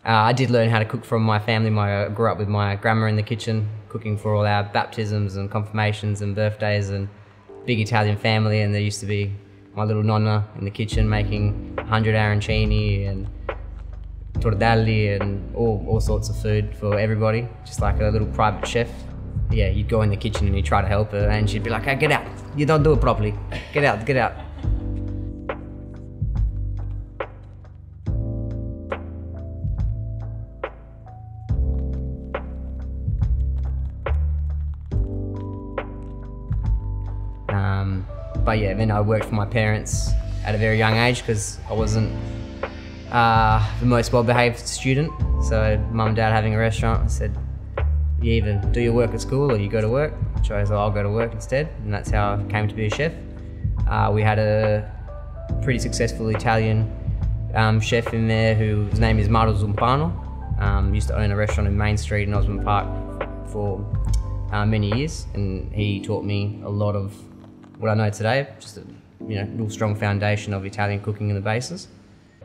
I did learn how to cook from my family. I grew up with my grandma in the kitchen, cooking for all our baptisms and confirmations and birthdays, and big Italian family, and there used to be my little nonna in the kitchen making 100 arancini and tortelli and all sorts of food for everybody, just like a little private chef. Yeah, you'd go in the kitchen and you'd try to help her, and she'd be like, "Hey, get out, you don't do it properly, get out, get out." But yeah, then I worked for my parents at a very young age because I wasn't the most well-behaved student. So mum and dad having a restaurant, I said, you either do your work at school or you go to work. I chose, I'll go to work instead, and that's how I came to be a chef. We had a pretty successful Italian chef in there whose name is Mauro Zumpano. Used to own a restaurant in Main Street in Osborne Park for many years, and he taught me a lot of what I know today, just a real strong foundation of Italian cooking and the bases.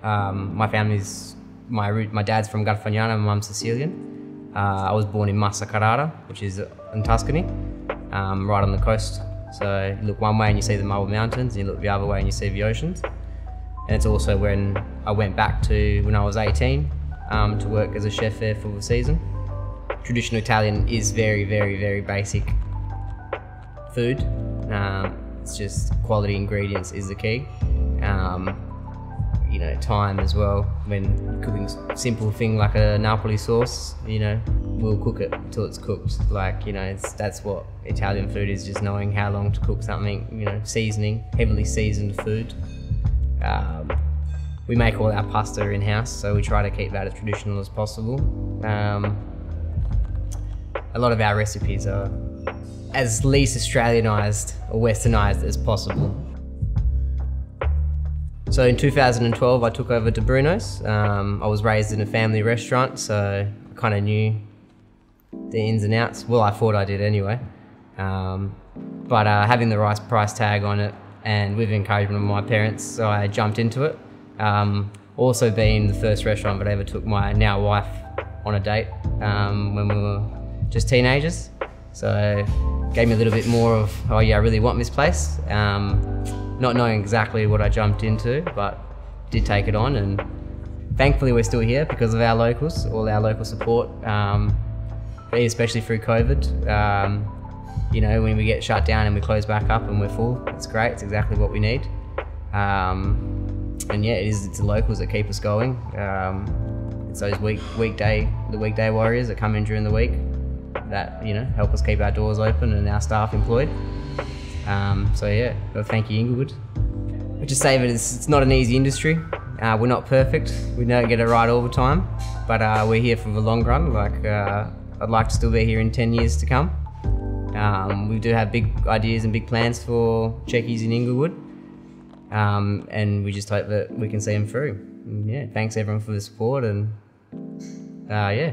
My family's, my dad's from Garfagnana, my mum's Sicilian. I was born in Massa Carrara, which is in Tuscany, right on the coast. So you look one way and you see the Marble Mountains, and you look the other way and you see the oceans. And it's also when I went back to when I was 18 to work as a chef there for the season. Traditional Italian is very, very, very basic food. It's just quality ingredients is the key. Time as well. When cooking simple thing like a Napoli sauce, we'll cook it till it's cooked. That's what Italian food is, just knowing how long to cook something, seasoning, heavily seasoned food. We make all our pasta in-house, so we try to keep that as traditional as possible. A lot of our recipes are as least Australianised or westernised as possible. So in 2012 I took over to Bruno's. I was raised in a family restaurant, so I kind of knew the ins and outs. Well, I thought I did anyway. But having the right price tag on it and with encouragement of my parents, so I jumped into it. Also being the first restaurant that I ever took my now wife on a date when we were just teenagers. So gave me a little bit more of, oh yeah, I really want this place. Not knowing exactly what I jumped into, but did take it on, and thankfully we're still here because of our locals, all our local support, especially through COVID. When we get shut down and we close back up and we're full, it's great, it's exactly what we need. And yeah, it's the locals that keep us going. It's those weekday warriors that come in during the week that help us keep our doors open and our staff employed. So yeah, well, thank you, Inglewood. I just say that it's not an easy industry. We're not perfect. We don't get it right all the time, but we're here for the long run. I'd like to still be here in 10 years to come. We do have big ideas and big plans for Checchi's in Inglewood, and we just hope that we can see them through. And yeah, thanks everyone for the support, and yeah.